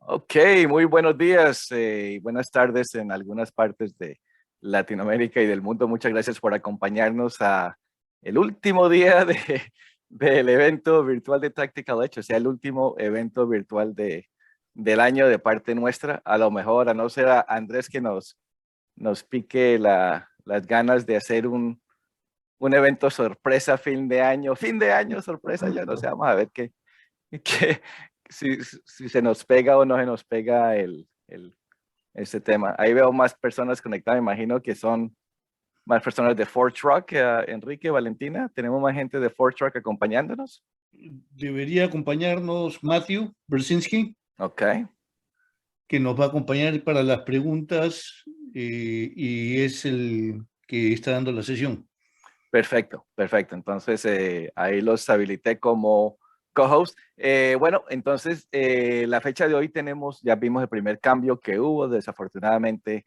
Ok, muy buenos días y buenas tardes en algunas partes de Latinoamérica y del mundo. Muchas gracias por acompañarnos a el último día del evento virtual de Tactical Edge, o sea, el último evento virtual del año de parte nuestra. A lo mejor, a no ser a Andrés que nos pique las ganas de hacer un evento sorpresa fin de año sorpresa, ya no sé, vamos a ver qué, si se nos pega o no se nos pega este tema. Ahí veo más personas conectadas, me imagino que son más personas de Ford Truck, Enrique, Valentina. Tenemos más gente de Ford Truck acompañándonos. Debería acompañarnos Matthew Berzinki, Ok, que nos va a acompañar para las preguntas y es el que está dando la sesión. perfecto, perfecto. Entonces ahí los habilité como co-host. Bueno, entonces la fecha de hoy ya vimos el primer cambio que hubo. Desafortunadamente,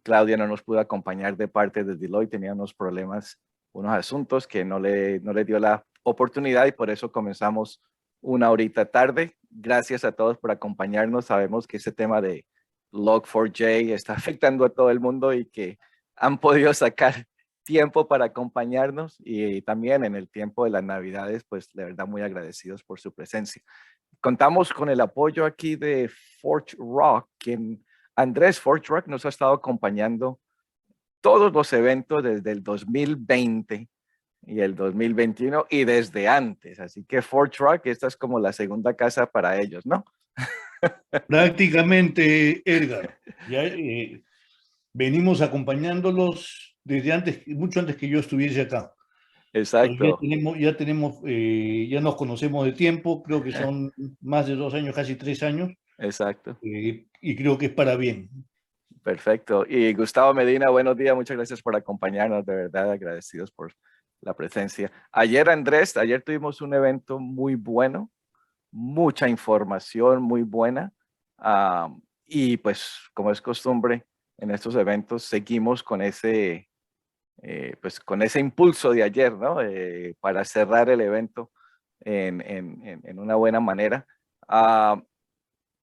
Claudia no nos pudo acompañar de parte de Deloitte, tenía unos problemas, unos asuntos que no le dio la oportunidad y por eso comenzamos una horita tarde. Gracias a todos por acompañarnos. Sabemos que ese tema de Log4j está afectando a todo el mundo y que han podido sacar tiempo para acompañarnos y también en el tiempo de las Navidades, pues de verdad muy agradecidos por su presencia. Contamos con el apoyo aquí de Fort Rock, quien Andrés Fort Rock nos ha estado acompañando todos los eventos desde el 2020 y el 2021 y desde antes. Así que Fort Rock, esta es como la segunda casa para ellos, ¿no? Prácticamente, Edgar, ya venimos acompañándolos desde antes, mucho antes que yo estuviese acá. Entonces Exacto, ya nos conocemos de tiempo, creo que son más de 2 años, casi 3 años, exacto. y creo que es para bien. Perfecto. Y Gustavo Medina, buenos días, muchas gracias por acompañarnos, de verdad agradecidos por la presencia. Ayer tuvimos un evento muy bueno, mucha información muy buena. Y pues como es costumbre en estos eventos, seguimos con con ese impulso de ayer, ¿no? Para cerrar el evento en una buena manera. Ah,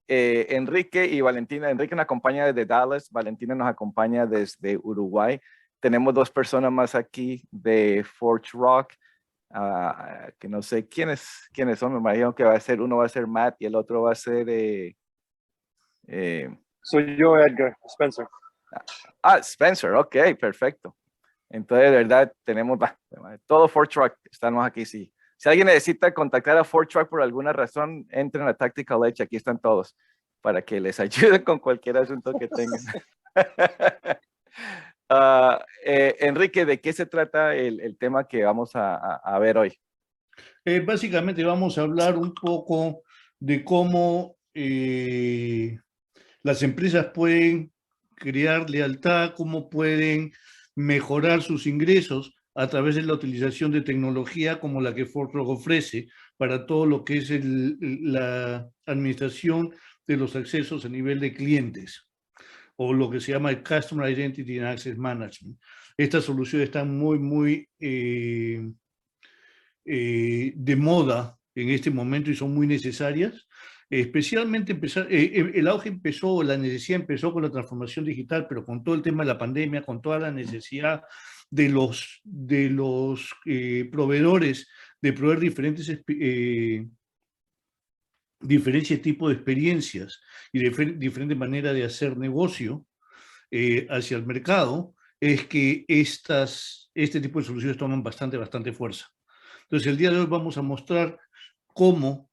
Enrique y Valentina. Enrique nos acompaña desde Dallas, Valentina nos acompaña desde Uruguay. Tenemos dos personas más aquí de Fort Rock, que no sé quiénes son, me imagino que uno va a ser Matt y el otro va a ser... Soy yo, Edgar, Spencer. Spencer, ok, perfecto. Entonces, de verdad, tenemos todo Fort Truck, estamos aquí, sí. Si alguien necesita contactar a Fort Truck por alguna razón, entren a Tactical Edge, aquí están todos, para que les ayude con cualquier asunto que tengan. Enrique, ¿de qué se trata el tema que vamos a ver hoy? Básicamente vamos a hablar un poco de cómo las empresas pueden crear lealtad, cómo pueden mejorar sus ingresos a través de la utilización de tecnología como la que Ford Rock ofrece para todo lo que es la administración de los accesos a nivel de clientes, o lo que se llama el Customer Identity and Access Management. Estas soluciones están muy de moda en este momento y son muy necesarias. Especialmente el auge empezó, la necesidad empezó con la transformación digital, pero con todo el tema de la pandemia, con toda la necesidad de los proveedores de proveer diferentes tipos de experiencias y diferentes maneras de hacer negocio hacia el mercado, es que este tipo de soluciones toman bastante fuerza. Entonces, el día de hoy vamos a mostrar cómo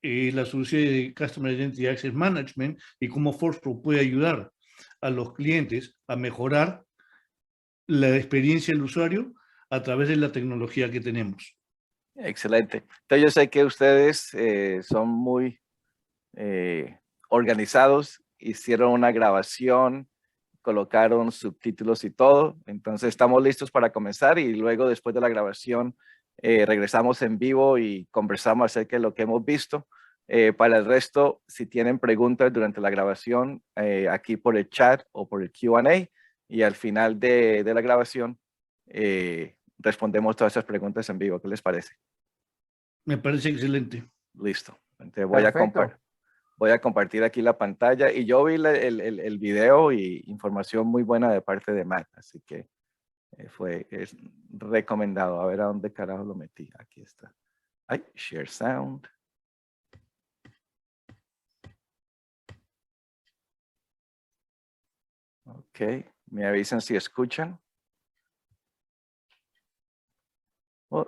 la solución de Customer Identity Access Management y cómo Forstro puede ayudar a los clientes a mejorar la experiencia del usuario a través de la tecnología que tenemos. Excelente. Entonces yo sé que ustedes son muy organizados, hicieron una grabación, colocaron subtítulos y todo. Entonces estamos listos para comenzar y luego después de la grabación regresamos en vivo y conversamos acerca de lo que hemos visto. Para el resto, si tienen preguntas durante la grabación, aquí por el chat o por el Q&A y al final de la grabación respondemos todas esas preguntas en vivo. ¿Qué les parece? Me parece excelente. Listo. Entonces voy a compartir. voy a compartir aquí la pantalla y yo vi el video y información muy buena de parte de Matt, así que es recomendado. A ver a dónde carajo lo metí. Aquí está. Ay, share sound. Ok, me avisan si escuchan. Oh,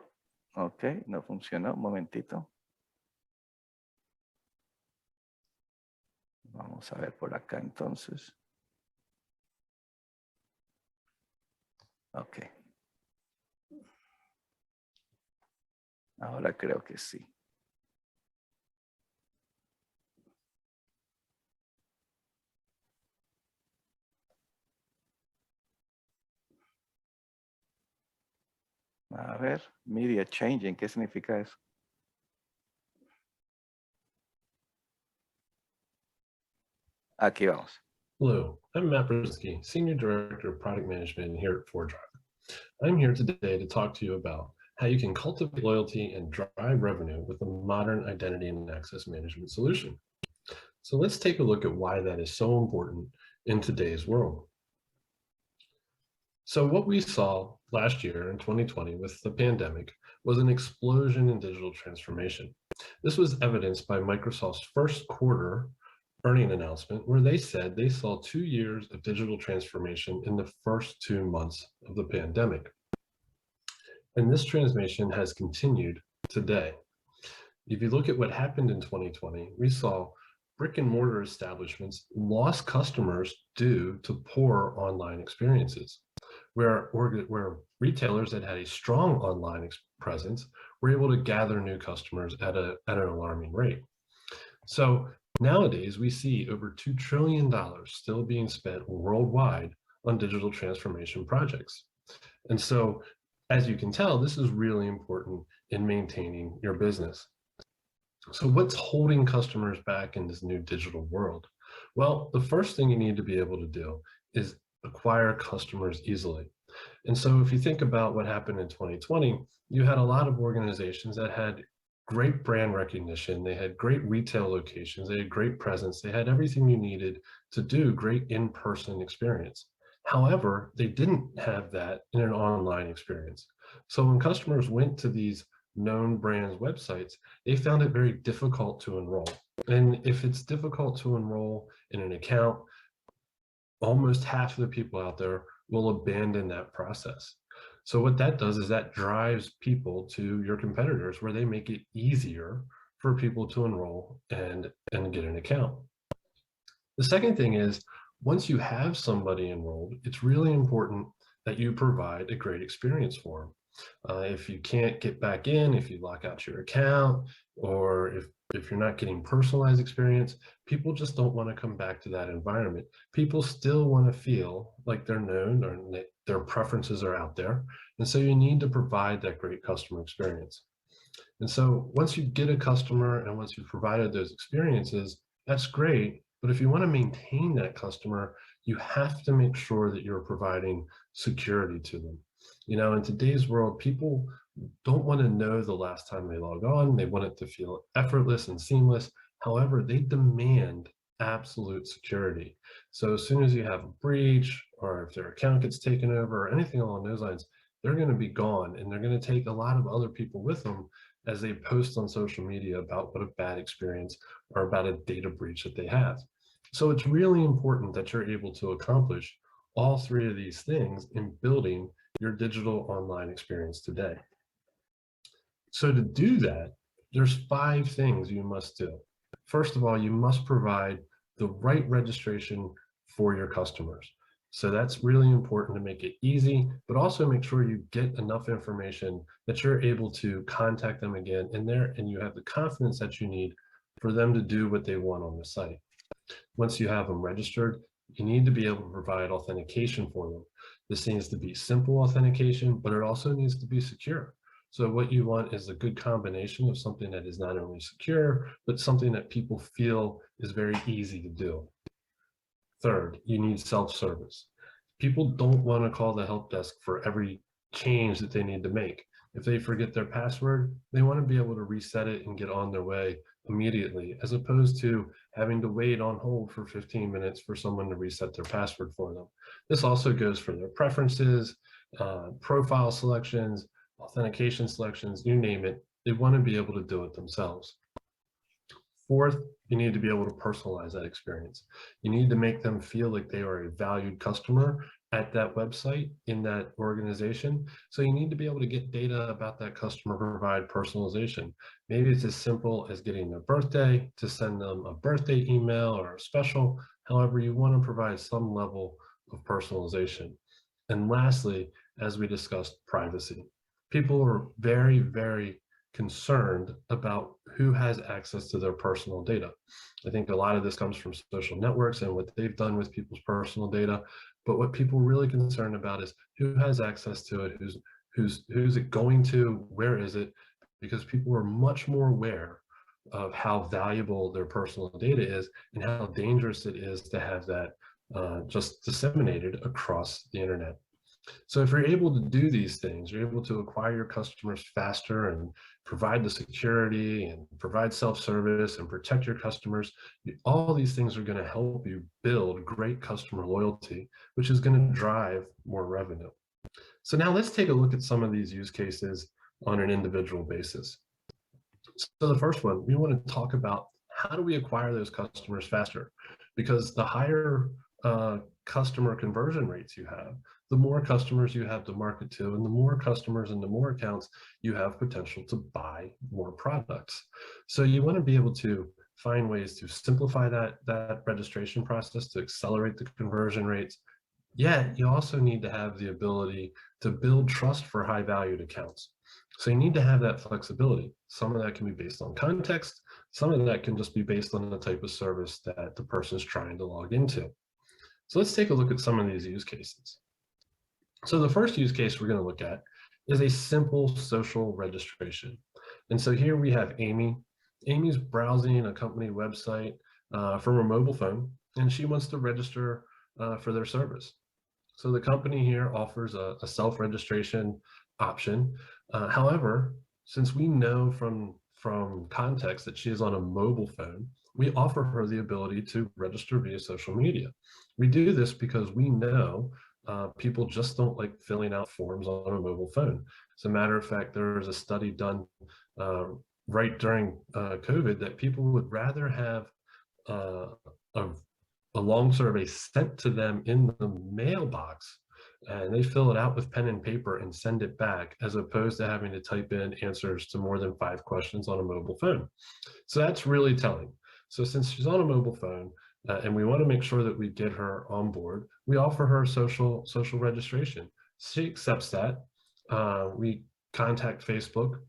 ok, no funcionó. Un momentito. Vamos a ver por acá entonces. Ok. Ahora creo que sí. A ver, media changing, ¿qué significa eso? Aquí vamos. Hello, I'm Matt Berzinki, Senior Director of Product Management here at FordDrive. I'm here today to talk to you about how you can cultivate loyalty and drive revenue with a modern identity and access management solution. So let's take a look at why that is so important in today's world. So what we saw last year in 2020 with the pandemic was an explosion in digital transformation. This was evidenced by Microsoft's first quarter earning announcement, where they said they saw 2 years of digital transformation in the first 2 months of the pandemic. And this transformation has continued today. If you look at what happened in 2020, we saw brick and mortar establishments lost customers due to poor online experiences, where retailers that had a strong online presence were able to gather new customers at an alarming rate. So nowadays, we see over $2 trillion still being spent worldwide on digital transformation projects. And so, as you can tell, this is really important in maintaining your business. So what's holding customers back in this new digital world? Well, the first thing you need to be able to do is acquire customers easily. And so if you think about what happened in 2020, you had a lot of organizations that had great brand recognition, they had great retail locations, they had great presence, they had everything you needed to do great in-person experience. However, they didn't have that in an online experience. So when customers went to these known brands websites, they found it very difficult to enroll. And if it's difficult to enroll in an account, almost half of the people out there will abandon that process. So what that does is that drives people to your competitors, where they make it easier for people to enroll and get an account. The second thing is, once you have somebody enrolled, it's really important that you provide a great experience for them. If you can't get back in, if you lock out your account, or if you're not getting personalized experience, people just don't want to come back to that environment. People still want to feel like they're known, or their preferences are out there. And so you need to provide that great customer experience. And so once you get a customer and once you've provided those experiences, that's great. But if you want to maintain that customer, you have to make sure that you're providing security to them. You know, in today's world, people don't want to know the last time they log on. They want it to feel effortless and seamless. However, they demand absolute security. So as soon as you have a breach, or if their account gets taken over, or anything along those lines, they're going to be gone, and they're going to take a lot of other people with them as they post on social media about what a bad experience or about a data breach that they have. So it's really important that you're able to accomplish all three of these things in building your digital online experience today. So to do that, there's 5 things you must do. First of all, you must provide the right registration for your customers. So that's really important to make it easy, but also make sure you get enough information that you're able to contact them again and you have the confidence that you need for them to do what they want on the site. Once you have them registered, you need to be able to provide authentication for them. This needs to be simple authentication, but it also needs to be secure. So what you want is a good combination of something that is not only secure, but something that people feel is very easy to do. Third, you need self-service. People don't want to call the help desk for every change that they need to make. If they forget their password, they want to be able to reset it and get on their way immediately, as opposed to having to wait on hold for 15 minutes for someone to reset their password for them. This also goes for their preferences, profile selections, authentication selections, you name it. They want to be able to do it themselves. Fourth, you need to be able to personalize that experience. You need to make them feel like they are a valued customer at that website, in that organization. So you need to be able to get data about that customer, provide personalization. Maybe it's as simple as getting their birthday, to send them a birthday email or a special. However, you want to provide some level of personalization. And lastly, as we discussed, privacy. People are very, very concerned about who has access to their personal data. I think a lot of this comes from social networks and what they've done with people's personal data. But what people are really concerned about is who has access to it, who's it going to, where is it? Because people are much more aware of how valuable their personal data is and how dangerous it is to have that just disseminated across the internet. So if you're able to do these things, you're able to acquire your customers faster and provide the security and provide self-service and protect your customers, all these things are going to help you build great customer loyalty, which is going to drive more revenue. So now let's take a look at some of these use cases on an individual basis. So the first one, we want to talk about how do we acquire those customers faster? Because the higher customer conversion rates you have, the more customers you have to market to, and the more customers and the more accounts you have potential to buy more products. So you want to be able to find ways to simplify that registration process to accelerate the conversion rates. Yet you also need to have the ability to build trust for high valued accounts. So you need to have that flexibility. Some of that can be based on context. Some of that can just be based on the type of service that the person is trying to log into. So let's take a look at some of these use cases. So the first use case we're going to look at is a simple social registration. And so here we have Amy. Amy's browsing a company website from her mobile phone, and she wants to register for their service. So the company here offers a self-registration option. However, since we know from context that she is on a mobile phone, we offer her the ability to register via social media. We do this because we know people just don't like filling out forms on a mobile phone. As a matter of fact, there was a study done right during COVID that people would rather have a long survey sent to them in the mailbox, and they fill it out with pen and paper and send it back, as opposed to having to type in answers to more than 5 questions on a mobile phone. So that's really telling. So since she's on a mobile phone, and we want to make sure that we get her on board, we offer her social registration. She accepts that. We contact Facebook.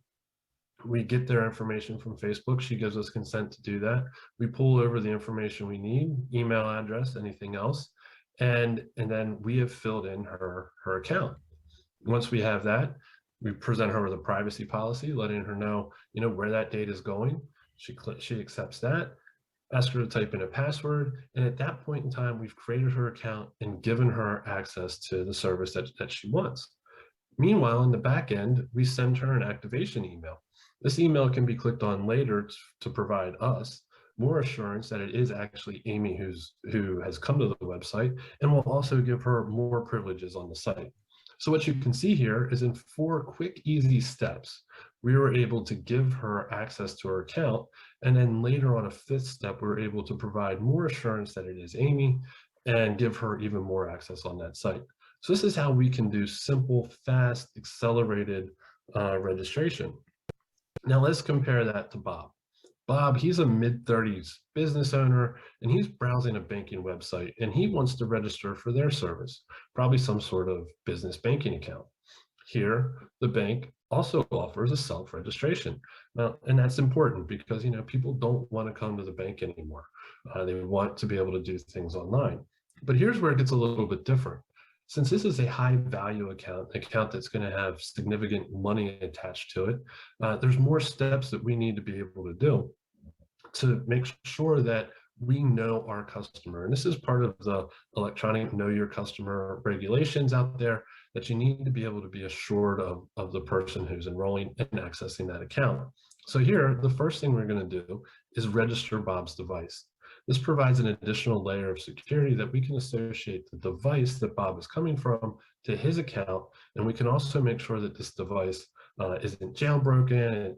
We get their information from Facebook. She gives us consent to do that. We pull over the information we need, email address, anything else, and then we have filled in her account. Once we have that, we present her with a privacy policy, letting her know, where that data is going. She accepts that. Ask her to type in a password, and at that point in time, we've created her account and given her access to the service that she wants. Meanwhile, in the back end, we send her an activation email. This email can be clicked on later to provide us more assurance that it is actually Amy who has come to the website, and will also give her more privileges on the site. So what you can see here is in 4 quick, easy steps, we were able to give her access to her account. And then later on a 5th step, we were able to provide more assurance that it is Amy and give her even more access on that site. So this is how we can do simple, fast, accelerated registration. Now let's compare that to Bob. Bob, he's a mid-30s business owner, and he's browsing a banking website, and he wants to register for their service, probably some sort of business banking account. Here, the bank also offers a self-registration. Now, and that's important because, people don't want to come to the bank anymore. They want to be able to do things online. But here's where it gets a little bit different. Since this is a high value account that's going to have significant money attached to it, there's more steps that we need to be able to do to make sure that we know our customer. And this is part of the electronic know your customer regulations out there. that you need to be able to be assured of the person who's enrolling and accessing that account. So here, the first thing we're going to do is register Bob's device. This provides an additional layer of security that we can associate the device that Bob is coming from to his account, and we can also make sure that this device isn't jailbroken,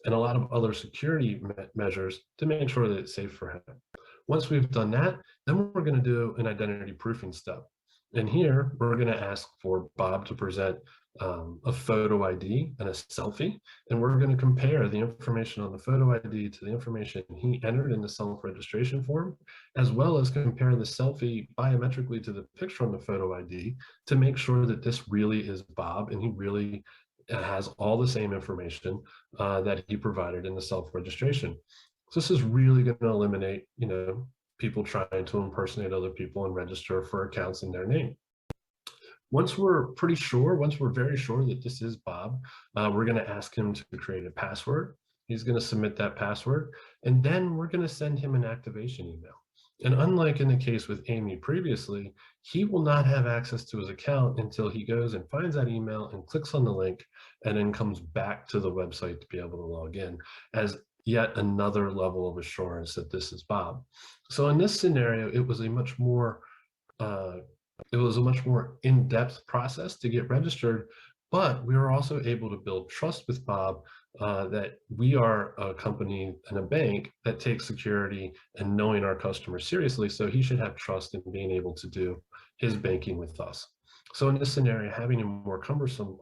and a lot of other security measures to make sure that it's safe for him. Once we've done that, then we're going to do an identity proofing step. And here, we're going to ask for Bob to present a photo ID and a selfie, and we're going to compare the information on the photo ID to the information he entered in the self-registration form, as well as compare the selfie biometrically to the picture on the photo ID to make sure that this really is Bob and he really has all the same information that he provided in the self-registration. So this is really going to eliminate, people trying to impersonate other people and register for accounts in their name. Once we're very sure that this is Bob, we're going to ask him to create a password. He's going to submit that password, and then we're going to send him an activation email. And unlike in the case with Amy previously, he will not have access to his account until he goes and finds that email and clicks on the link and then comes back to the website to be able to log in as yet another level of assurance that this is Bob. So in this scenario, it was a much more in-depth process to get registered, but we were also able to build trust with Bob that we are a company and a bank that takes security and knowing our customers seriously, so he should have trust in being able to do his banking with us. So in this scenario, having a more cumbersome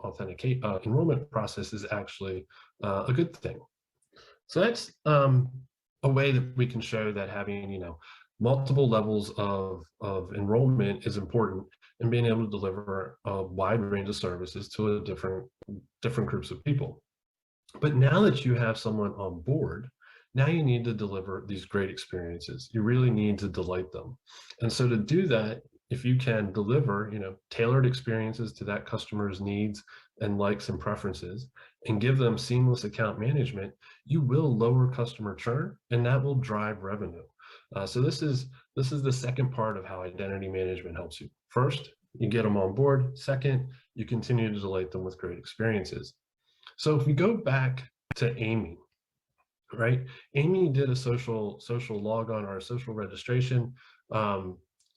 enrollment process is actually a good thing. So that's a way that we can show that having, multiple levels of enrollment is important, and being able to deliver a wide range of services to different groups of people. But now that you have someone on board, now you need to deliver these great experiences. You really need to delight them. And so to do that, if you can deliver, tailored experiences to that customer's needs and likes and preferences, and give them seamless account management, you will lower customer churn, and that will drive revenue. So this is the second part of how identity management helps you. First, you get them on board. Second, you continue to delight them with great experiences. So if we go back to Amy, right? Amy did a social log on our social registration.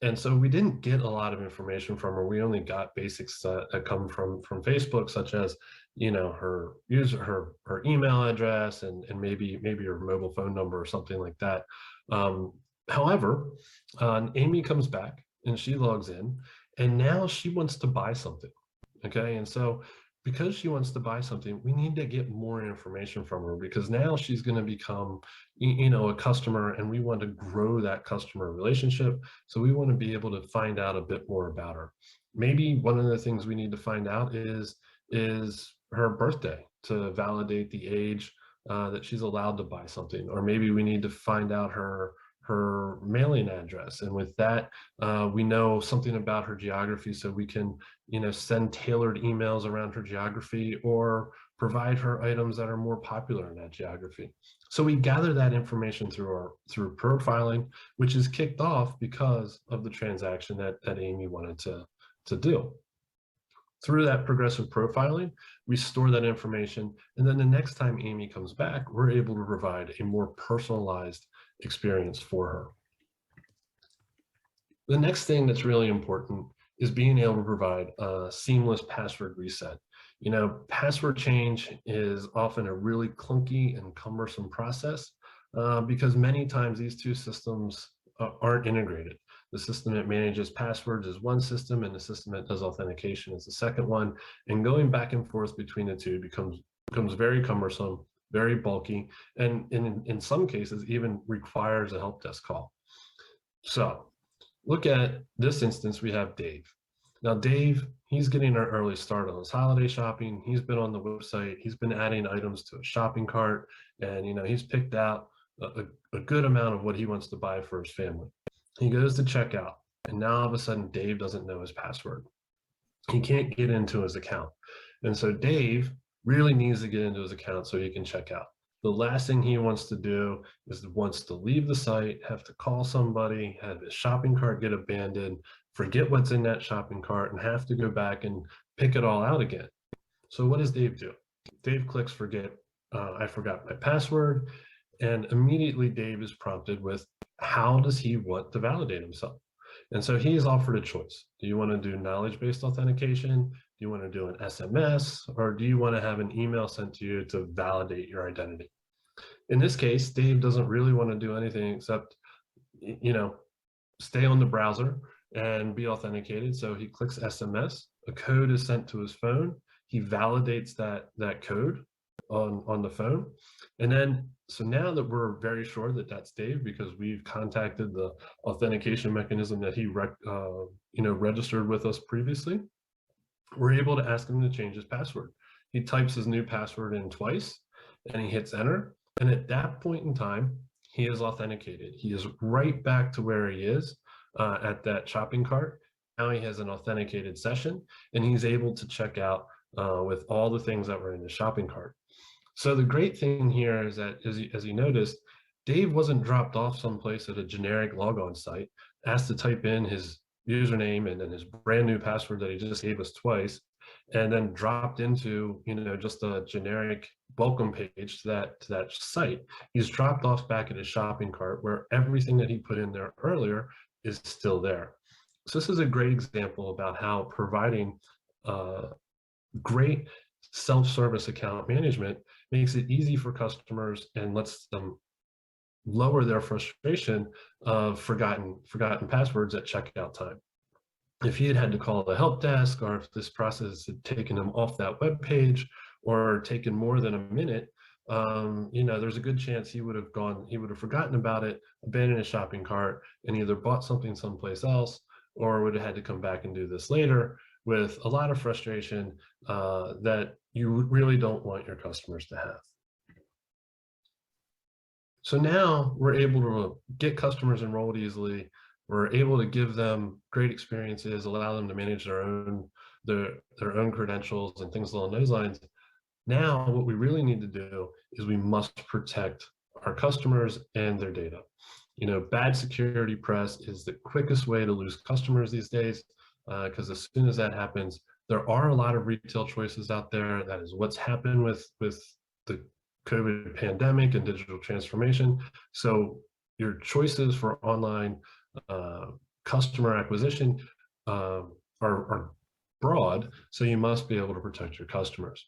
And so we didn't get a lot of information from her. We only got basics that come from Facebook, such as, her email address and maybe her mobile phone number or something like that. However, Amy comes back and she logs in, and now she wants to buy something. Okay, and so because she wants to buy something, we need to get more information from her, because now she's going to become, a customer, and we want to grow that customer relationship. So we want to be able to find out a bit more about her. Maybe one of the things we need to find out is her birthday to validate the age that she's allowed to buy something. Or maybe we need to find out her mailing address, and with that we know something about her geography, so we can send tailored emails around her geography, or provide her items that are more popular in that geography. So we gather that information through profiling, which is kicked off because of the transaction that Amy wanted to do. Through that progressive profiling, we store that information, and then the next time Amy comes back, we're able to provide a more personalized experience for her. The next thing that's really important is being able to provide a seamless password reset. Password change is often a really clunky and cumbersome process because many times these two systems aren't integrated. The system that manages passwords is one system, and the system that does authentication is the second one. And going back and forth between the two becomes very cumbersome, very bulky, and in some cases even requires a help desk call. So look at this instance. We have Dave. Now Dave, he's getting an early start on his holiday shopping. He's been on the website, he's been adding items to a shopping cart, and he's picked out a good amount of what he wants to buy for his family. He goes to checkout, and now all of a sudden Dave doesn't know his password. He can't get into his account. And so Dave really needs to get into his account so he can check out. The last thing he wants to do is wants to leave the site, have to call somebody, have his shopping cart get abandoned forget what's in that shopping cart, and have to go back and pick it all out again. So what does Dave do? Dave clicks forget, I forgot my password, and immediately Dave is prompted with how does he want to validate himself? And so he is offered a choice. Do you want to do knowledge-based authentication? Do you want to do an SMS? Or do you want to have an email sent to you to validate your identity? In this case, Dave doesn't really want to do anything except, stay on the browser and be authenticated. So he clicks SMS, a code is sent to his phone. He validates that code on the phone. And then, so now that we're very sure that that's Dave, because we've contacted the authentication mechanism that he registered with us previously, we're able to ask him to change his password. He types his new password in twice and he hits enter. And at that point in time, he is authenticated. He is right back to where he is at that shopping cart. Now he has an authenticated session and he's able to check out with all the things that were in the shopping cart. So the great thing here is that, as you noticed, Dave wasn't dropped off someplace at a generic logon site, asked to type in his username and then his brand new password that he just gave us twice, and then dropped into just a generic welcome page to that site. He's dropped off back at his shopping cart where everything that he put in there earlier is still there. So this is a great example about how providing great self-service account management makes it easy for customers and lets them lower their frustration of forgotten passwords at checkout time. If he had to call the help desk, or if this process had taken him off that web page or taken more than a minute, there's a good chance he would have forgotten about it, abandoned his shopping cart, and either bought something someplace else or would have had to come back and do this later with a lot of frustration that you really don't want your customers to have. So now we're able to get customers enrolled easily. We're able to give them great experiences, allow them to manage their own credentials and things along those lines. Now, what we really need to do is we must protect our customers and their data. Bad security press is the quickest way to lose customers these days, because as soon as that happens, there are a lot of retail choices out there. That is what's happened with the COVID pandemic and digital transformation. So your choices for online customer acquisition are broad, so you must be able to protect your customers.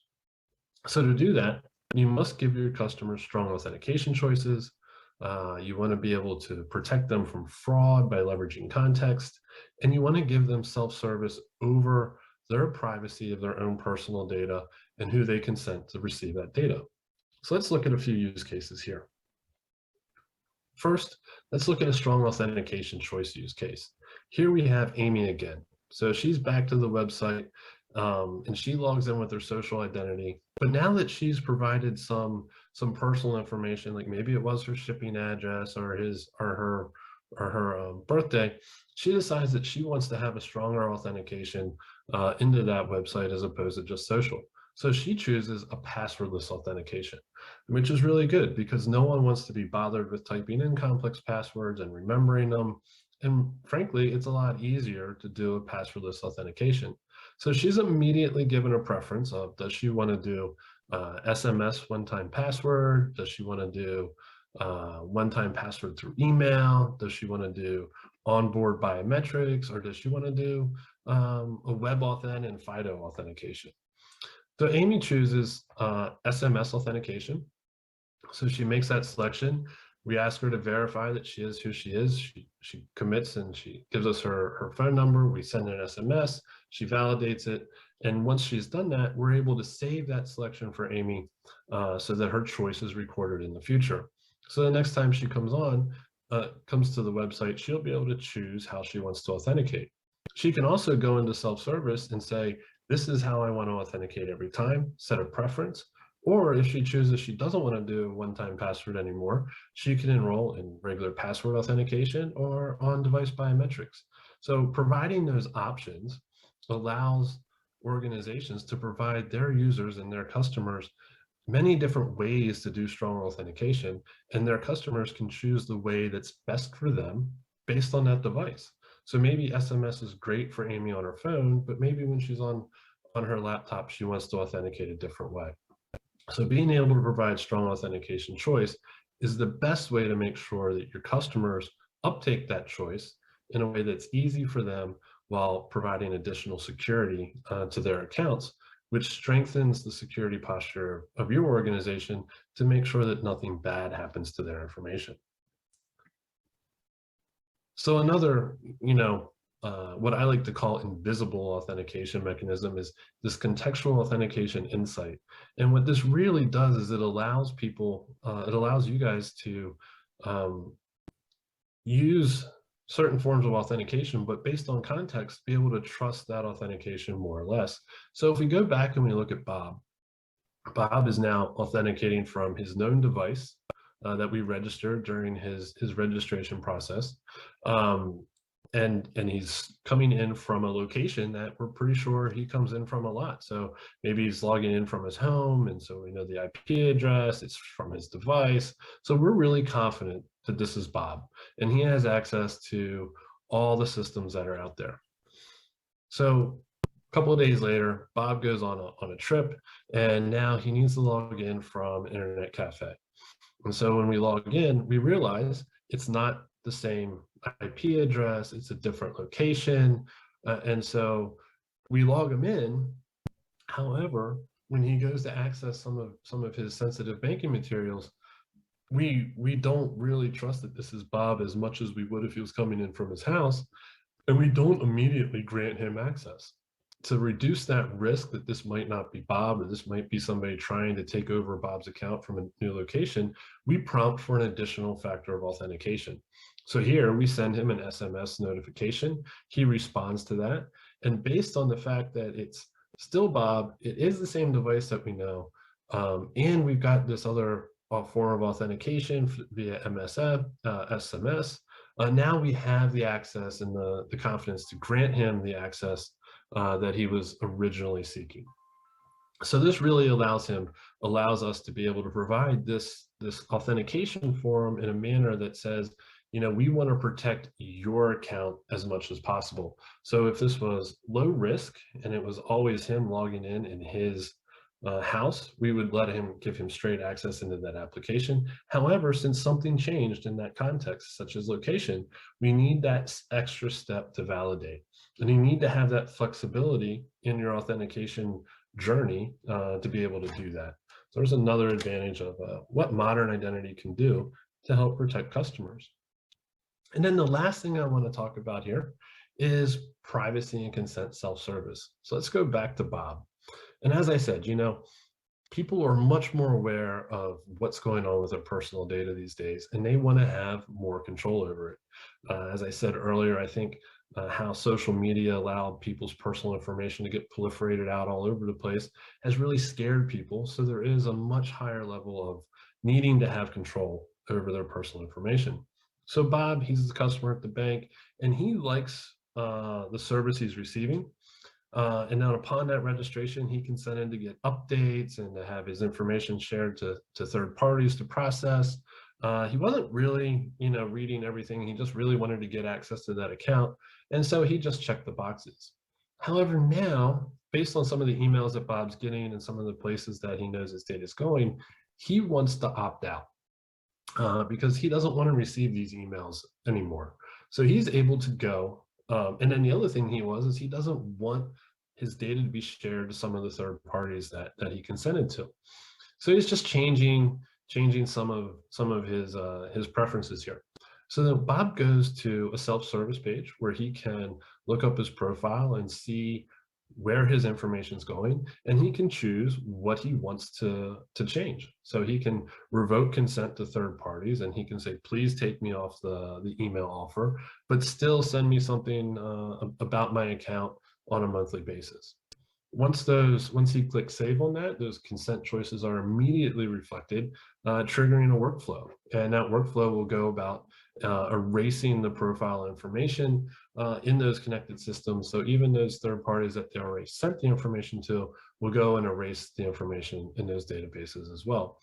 So to do that, you must give your customers strong authentication choices. You want to be able to protect them from fraud by leveraging context, and you want to give them self-service over their privacy of their own personal data and who they consent to receive that data. So let's look at a few use cases here. First, let's look at a strong authentication choice use case. Here we have Amy again. So she's back to the website and she logs in with her social identity. But now that she's provided some personal information, like maybe it was her shipping address or her birthday, she decides that she wants to have a stronger authentication into that website as opposed to just social. So she chooses a passwordless authentication, which is really good because no one wants to be bothered with typing in complex passwords and remembering them. And frankly, it's a lot easier to do a passwordless authentication. So she's immediately given a preference of, does she want to do SMS one-time password? Does she want to do one-time password through email? Does she want to do onboard biometrics? Or does she want to do a web authent and FIDO authentication? So Amy chooses SMS authentication. So she makes that selection. We ask her to verify that she is who she is. She commits and she gives us her phone number. We send an SMS. She validates it. And once she's done that, we're able to save that selection for Amy so that her choice is recorded in the future. So the next time she comes to the website, she'll be able to choose how she wants to authenticate. She can also go into self-service and say, this is how I want to authenticate every time, set a preference. Or if she chooses she doesn't want to do one-time password anymore, she can enroll in regular password authentication or on-device biometrics. So providing those options allows organizations to provide their users and their customers many different ways to do strong authentication, and their customers can choose the way that's best for them based on that device. So maybe SMS is great for Amy on her phone, but maybe when she's on her laptop, she wants to authenticate a different way. So being able to provide strong authentication choice is the best way to make sure that your customers uptake that choice in a way that's easy for them while providing additional security to their accounts, which strengthens the security posture of your organization to make sure that nothing bad happens to their information. So another, what I like to call invisible authentication mechanism is this contextual authentication insight. And what this really does is it allows people, it allows you guys to use certain forms of authentication, but based on context, be able to trust that authentication more or less. So if we go back and we look at Bob, Bob is now authenticating from his known device that we registered during his registration process. And he's coming in from a location that we're pretty sure he comes in from a lot. So maybe he's logging in from his home, and so we know the IP address, it's from his device. So we're really confident that this is Bob, and he has access to all the systems that are out there. So a couple of days later, Bob goes on a trip, and now he needs to log in from an internet cafe. And so when we log in, we realize it's not the same IP address, it's a different location. And so we log him in. However, when he goes to access some of his sensitive banking materials, we don't really trust that this is Bob as much as we would if he was coming in from his house, and we don't immediately grant him access. To reduce that risk that this might not be Bob, or this might be somebody trying to take over Bob's account from a new location, we prompt for an additional factor of authentication. So here we send him an SMS notification. He responds to that. And based on the fact that it's still Bob, it is the same device that we know. And we've got this other form of authentication via SMS. Now we have the access and the confidence to grant him the access that he was originally seeking. So this really allows us to be able to provide this authentication form in a manner that says, we want to protect your account as much as possible. So if this was low risk and it was always him logging in his house, we would give him straight access into that application. However, since something changed in that context, such as location, we need that extra step to validate. And you need to have that flexibility in your authentication journey to be able to do that. So there's another advantage of what modern identity can do to help protect customers. And then the last thing I want to talk about here is privacy and consent self-service. So let's go back to Bob. And as I said, people are much more aware of what's going on with their personal data these days, and they want to have more control over it. As I said earlier, I think how social media allowed people's personal information to get proliferated out all over the place has really scared people. So there is a much higher level of needing to have control over their personal information. So Bob, he's a customer at the bank, and he likes the service he's receiving. And now upon that registration, he can send in to get updates and to have his information shared to third parties to process. He wasn't really, reading everything. He just really wanted to get access to that account. And so he just checked the boxes. However, now, based on some of the emails that Bob's getting and some of the places that he knows his data is going, he wants to opt out because he doesn't want to receive these emails anymore. So he's able to go. And then the other thing is he doesn't want his data to be shared to some of the third parties that he consented to. So he's just changing some of his preferences here. So then Bob goes to a self-service page where he can look up his profile and see where his information is going, and he can choose what he wants to change. So he can revoke consent to third parties, and he can say, please take me off the email offer, but still send me something about my account on a monthly basis. Once he clicks save on that, those consent choices are immediately reflected, triggering a workflow. And that workflow will go about erasing the profile information in those connected systems. So even those third parties that they already sent the information to will go and erase the information in those databases as well.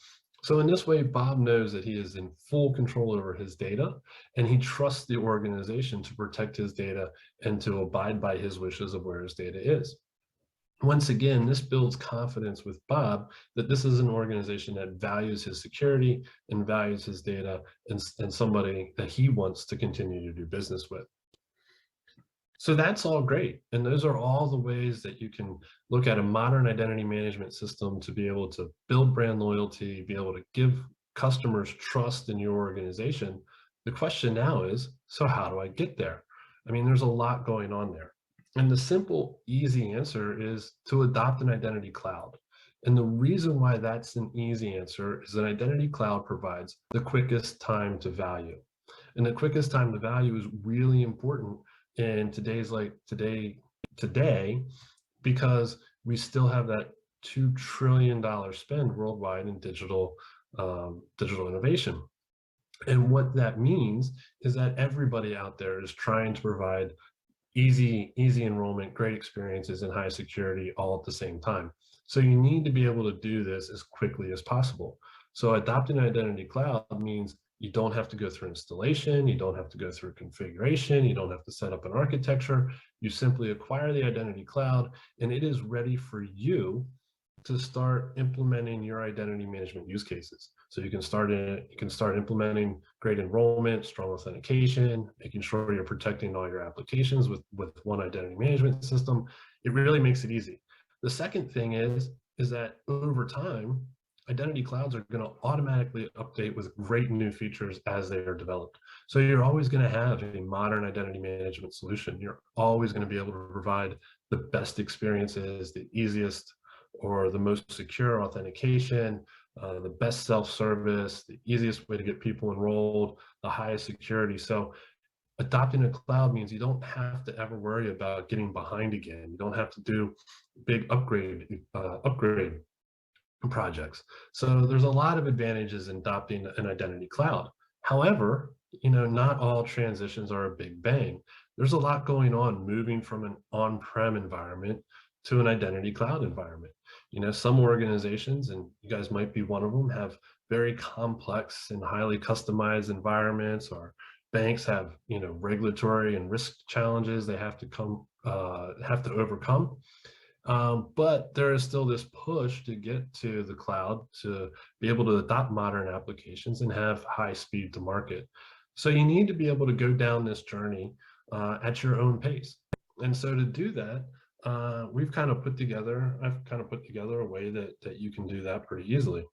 So in this way, Bob knows that he is in full control over his data, and he trusts the organization to protect his data and to abide by his wishes of where his data is. Once again, this builds confidence with Bob that this is an organization that values his security and values his data, and somebody that he wants to continue to do business with. So that's all great. And those are all the ways that you can look at a modern identity management system to be able to build brand loyalty, be able to give customers trust in your organization. The question now is, so how do I get there? I mean, there's a lot going on there. And the simple, easy answer is to adopt an identity cloud. And the reason why that's an easy answer is that identity cloud provides the quickest time to value. And the quickest time to value is really important in today, because we still have that $2 trillion spend worldwide in digital innovation. And what that means is that everybody out there is trying to provide easy enrollment, great experiences, and high security all at the same time. So you need to be able to do this as quickly as possible. So adopting identity cloud means you don't have to go through installation, you don't have to go through configuration, you don't have to set up an architecture. You simply acquire the identity cloud, and it is ready for you to start implementing your identity management use cases. So you can start implementing great enrollment, strong authentication, making sure you're protecting all your applications with one identity management system. It really makes it easy. The second thing is that over time, identity clouds are going to automatically update with great new features as they are developed. So you're always going to have a modern identity management solution. You're always going to be able to provide the best experiences, the easiest or the most secure authentication, the best self-service, the easiest way to get people enrolled, the highest security. So adopting a cloud means you don't have to ever worry about getting behind again. You don't have to do big upgrade projects. So there's a lot of advantages in adopting an identity cloud. However, not all transitions are a big bang. There's a lot going on moving from an on-prem environment to an identity cloud environment. Some organizations, and you guys might be one of them, have very complex and highly customized environments, or banks have, regulatory and risk challenges they have to overcome. But there is still this push to get to the cloud to be able to adopt modern applications and have high speed to market. So you need to be able to go down this journey at your own pace. And so to do that, I've kind of put together a way that you can do that pretty easily.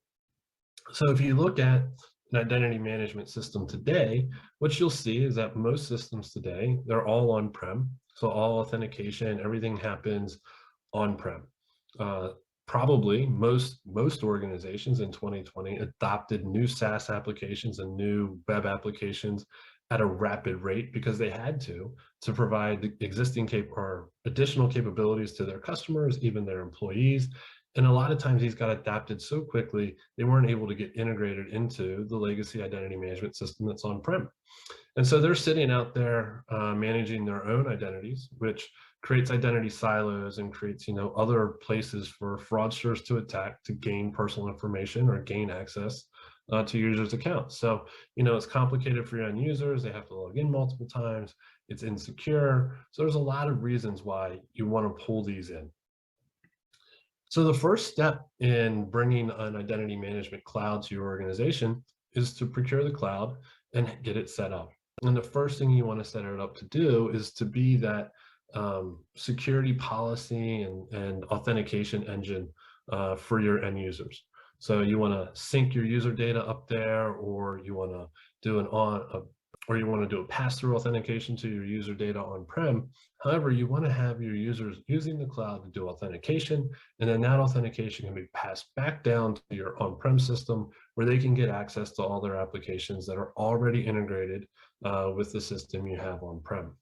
So if you look at an identity management system today, what you'll see is that most systems today, they're all on-prem. So all authentication, everything happens on-prem. Probably most organizations in 2020 adopted new SaaS applications and new web applications at a rapid rate because they had to provide the existing or additional capabilities to their customers, even their employees. And a lot of times these got adapted so quickly, they weren't able to get integrated into the legacy identity management system that's on-prem. And so they're sitting out there managing their own identities, which creates identity silos and creates, other places for fraudsters to attack to gain personal information or gain access to users' accounts. So, it's complicated for your end users. They have to log in multiple times. It's insecure. So there's a lot of reasons why you want to pull these in. So the first step in bringing an identity management cloud to your organization is to procure the cloud and get it set up. And the first thing you want to set it up to do is to be that security policy and authentication engine for your end users. So you want to sync your user data up there, or you want to do a pass-through authentication to your user data on-prem. However, you want to have your users using the cloud to do authentication, and then that authentication can be passed back down to your on-prem system where they can get access to all their applications that are already integrated with the system you have on-prem.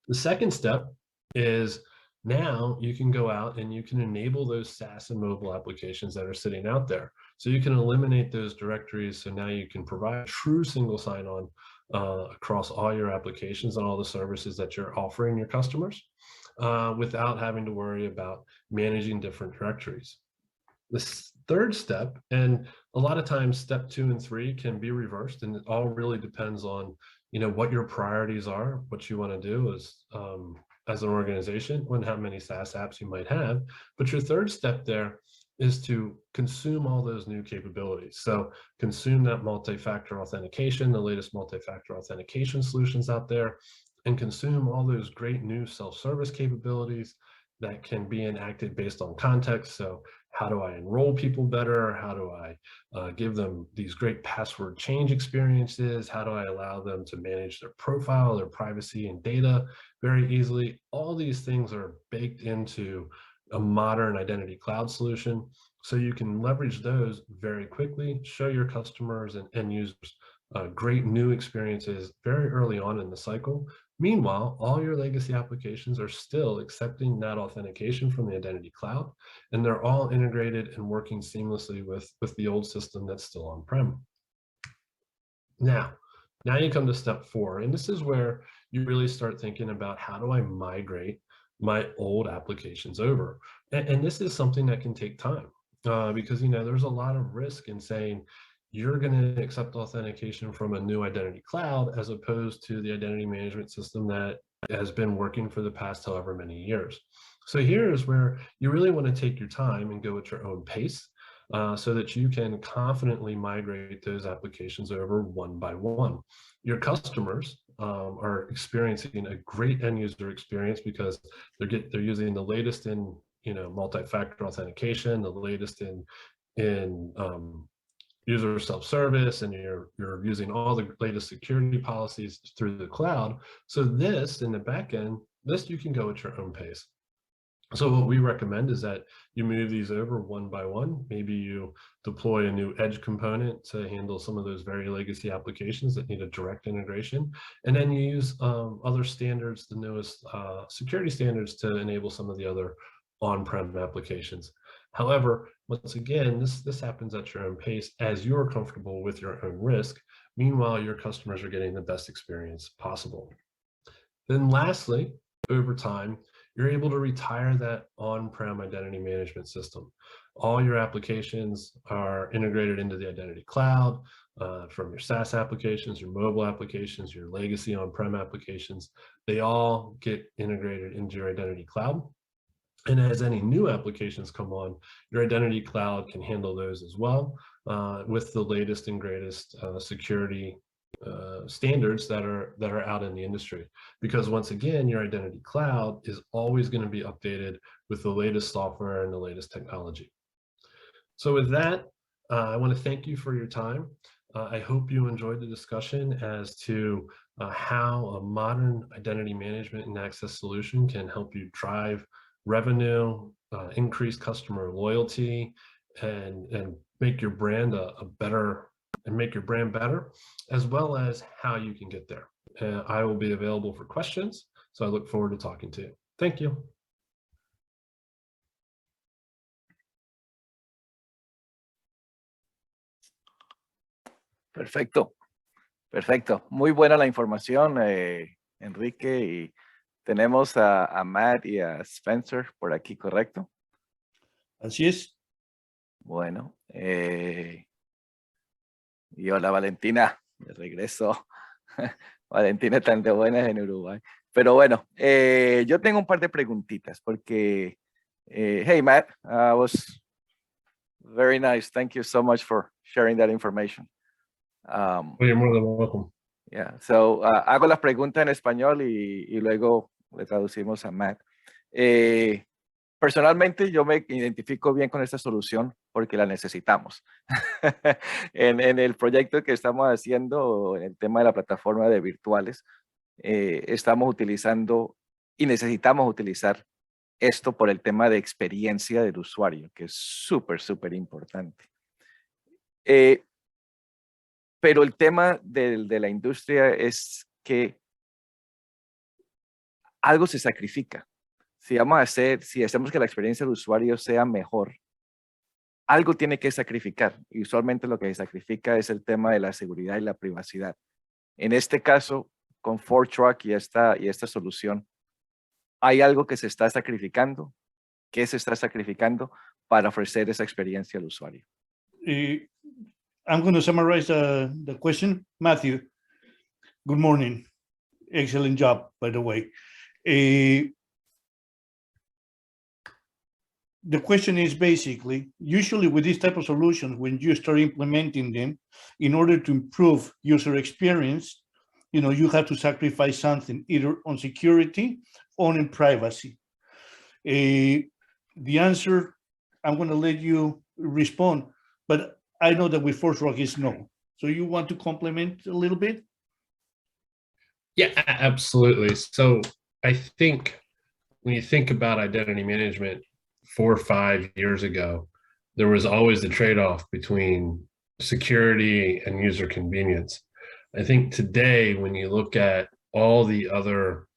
The second step is now you can go out and you can enable those SaaS and mobile applications that are sitting out there. So you can eliminate those directories. So now you can provide true single sign-on across all your applications and all the services that you're offering your customers without having to worry about managing different directories. The third step, and a lot of times step 2 and 3 can be reversed, and it all really depends on, what your priorities are, what you want to do as an organization, and how many SaaS apps you might have. But your third step there is to consume all those new capabilities. So consume that multi-factor authentication, the latest multi-factor authentication solutions out there, and consume all those great new self-service capabilities that can be enacted based on context. So how do I enroll people better? How do I give them these great password change experiences? How do I allow them to manage their profile, their privacy and data very easily? All these things are baked into a modern identity cloud solution. So you can leverage those very quickly, show your customers and end users great new experiences very early on in the cycle. Meanwhile, all your legacy applications are still accepting that authentication from the identity cloud, and they're all integrated and working seamlessly with the old system that's still on-prem. Now you come to step 4, and this is where you really start thinking about, how do I migrate my old applications over? And this is something that can take time because there's a lot of risk in saying you're going to accept authentication from a new identity cloud as opposed to the identity management system that has been working for the past however many years. So here's where you really want to take your time and go at your own pace so that you can confidently migrate those applications over one by one. Your customers are experiencing a great end user experience because they're using the latest in multi-factor authentication, the latest in user self-service, and you're using all the latest security policies through the cloud. So this, in the back end, you can go at your own pace. So what we recommend is that you move these over one by one. Maybe you deploy a new edge component to handle some of those very legacy applications that need a direct integration. And then you use other standards, the newest security standards, to enable some of the other on-prem applications. However, once again, this happens at your own pace as you're comfortable with your own risk. Meanwhile, your customers are getting the best experience possible. Then lastly, over time, you're able to retire that on-prem identity management system. All your applications are integrated into the identity cloud, from your SaaS applications, your mobile applications, your legacy on-prem applications. They all get integrated into your identity cloud. And as any new applications come on, your identity cloud can handle those as well with the latest and greatest security standards that are out in the industry. Because once again, your identity cloud is always going to be updated with the latest software and the latest technology. So with that, I want to thank you for your time. I hope you enjoyed the discussion as to how a modern identity management and access solution can help you drive revenue, increase customer loyalty, and make your brand better, as well as how you can get there. I will be available for questions, so I look forward to talking to you. Thank you. Perfecto, perfecto. Muy buena la información, Enrique, y tenemos a Matt y a Spencer por aquí, ¿correcto? Así es. Bueno, y hola Valentina, de regreso. Valentina tan de buenas en Uruguay. Pero bueno, yo tengo un par de preguntitas porque, hey Matt, was very nice. Thank you so much for sharing that information. You're more than welcome. Yeah, so hago las preguntas en español y luego le traducimos a Matt. Personalmente yo me identifico bien con esta solución porque la necesitamos. en el proyecto que estamos haciendo, en el tema de la plataforma de virtuales, estamos utilizando y necesitamos utilizar esto por el tema de experiencia del usuario, que es súper, súper importante. Pero el tema de la industria es que algo se sacrifica. Si hacemos que la experiencia del usuario sea mejor, algo tiene que sacrificar. Y usualmente lo que se sacrifica es el tema de la seguridad y la privacidad. En este caso, con ForTruck y esta solución, hay algo que se está sacrificando. ¿Qué se está sacrificando? para ofrecer esa experiencia al usuario. I'm going to summarize the question. Matthew, good morning. Excellent job, by the way. The question is basically, usually with these type of solutions, when you start implementing them, in order to improve user experience, you have to sacrifice something either on security or in privacy. The answer, I'm going to let you respond, but I know that with Force Rock is no. So you want to complement a little bit? Yeah, absolutely. So I think when you think about identity management 4 or 5 years ago, there was always the trade-off between security and user convenience. I think today, when you look at all the other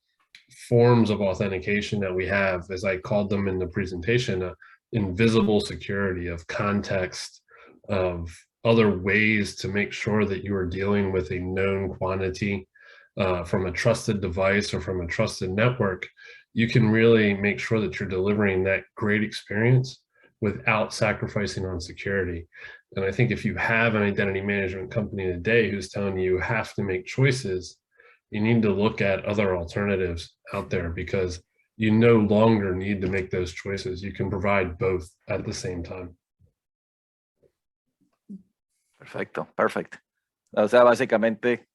forms of authentication that we have, as I called them in the presentation, invisible security of context, of other ways to make sure that you are dealing with a known quantity from a trusted device or from a trusted network, you can really make sure that you're delivering that great experience without sacrificing on security. And I think if you have an identity management company today who's telling you have to make choices, you need to look at other alternatives out there, because you no longer need to make those choices. You can provide both at the same time. Perfecto, perfecto. O sea, básicamente,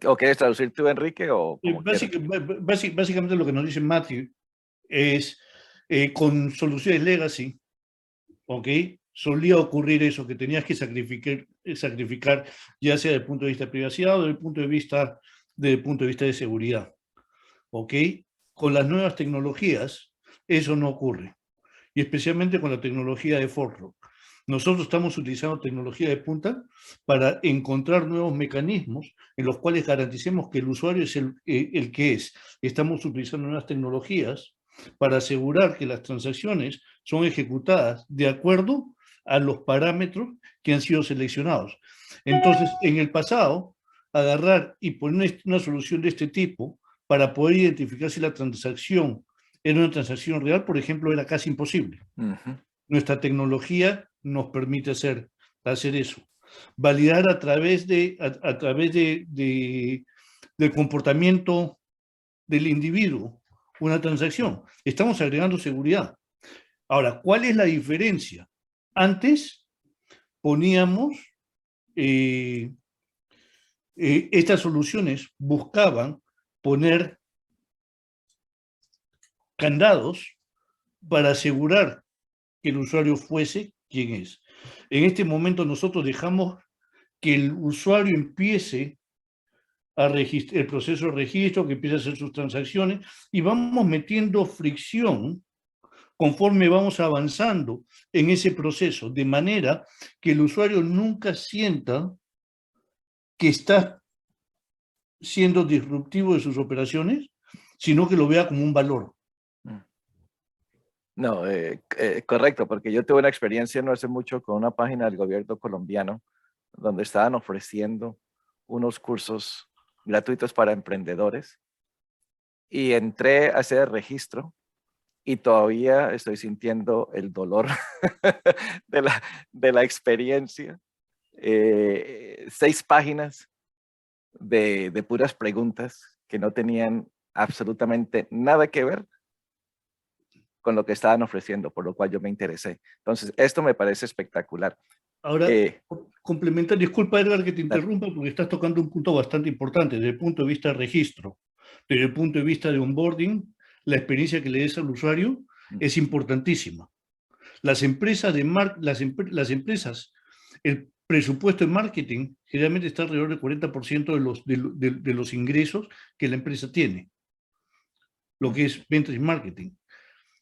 ¿o quieres traducir tú, Enrique? O Básicamente lo que nos dice Matthew es, con soluciones legacy, ¿ok? Solía ocurrir eso, que tenías que sacrificar ya sea desde el punto de vista de privacidad o desde el punto de vista de seguridad, ¿ok? Con las nuevas tecnologías, eso no ocurre, y especialmente con la tecnología de Force Rock. Nosotros estamos utilizando tecnología de punta para encontrar nuevos mecanismos en los cuales garanticemos que el usuario es el que es. Estamos utilizando nuevas tecnologías para asegurar que las transacciones son ejecutadas de acuerdo a los parámetros que han sido seleccionados. Entonces, en el pasado, agarrar y poner una solución de este tipo para poder identificar si la transacción era una transacción real, por ejemplo, era casi imposible. Nuestra tecnología nos permite hacer eso. Validar a través del comportamiento del individuo una transacción. Estamos agregando seguridad. Ahora, ¿cuál es la diferencia? Antes poníamos, estas soluciones buscaban poner candados para asegurar que el usuario fuese quien es. En este momento nosotros dejamos que el usuario empiece el proceso de registro, que empiece a hacer sus transacciones, y vamos metiendo fricción conforme vamos avanzando en ese proceso, de manera que el usuario nunca sienta que está siendo disruptivo de sus operaciones, sino que lo vea como un valor. No, correcto, porque yo tuve una experiencia no hace mucho con una página del gobierno colombiano donde estaban ofreciendo unos cursos gratuitos para emprendedores y entré a hacer el registro y todavía estoy sintiendo el dolor de la experiencia. 6 páginas de puras preguntas que no tenían absolutamente nada que ver con lo que estaban ofreciendo, por lo cual yo me interesé. Entonces, esto me parece espectacular. Ahora, complementar, disculpa Edgar que te interrumpa, porque estás tocando un punto bastante importante desde el punto de vista de registro, desde el punto de vista de onboarding, la experiencia que le des al usuario es importantísima. Las empresas, el presupuesto de marketing generalmente está alrededor del 40% de los ingresos que la empresa tiene, lo que es ventas y marketing.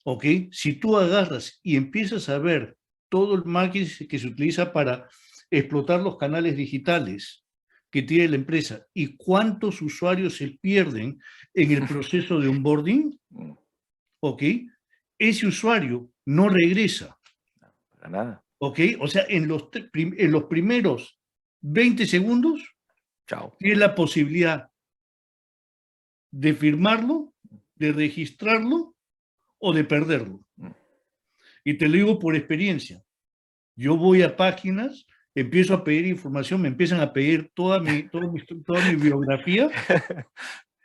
¿Ok? Si tú agarras y empiezas a ver todo el marketing que se utiliza para explotar los canales digitales que tiene la empresa y cuántos usuarios se pierden en el proceso de onboarding, ¿ok? Ese usuario no regresa. Para nada. ¿Ok? O sea, en los primeros 20 segundos, chao, tiene la posibilidad de firmarlo, de registrarlo o de perderlo. Y te lo digo por experiencia. Yo voy a páginas, empiezo a pedir información, me empiezan a pedir toda mi biografía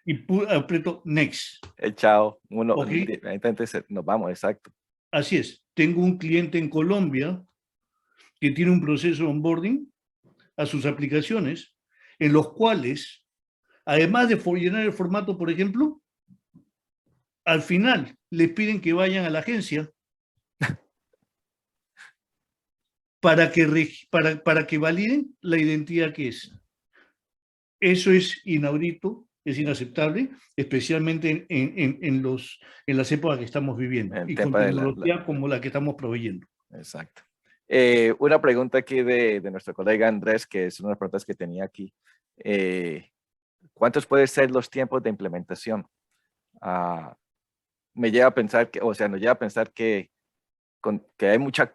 y aprieto next. Chao. Uno, ¿Ok? entonces nos vamos, exacto. Así es. Tengo un cliente en Colombia que tiene un proceso de onboarding a sus aplicaciones en los cuales, además de llenar el formato, por ejemplo, al final les piden que vayan a la agencia para que validen la identidad que es. Eso es inaudito, es inaceptable, especialmente en las épocas que estamos viviendo El y con tema de tecnología como la que estamos proveyendo. Exacto. Una pregunta aquí de nuestro colega Andrés, que es una de las preguntas que tenía aquí. ¿Cuántos pueden ser los tiempos de implementación? Me lleva a pensar que, o sea, nos lleva a pensar que hay mucha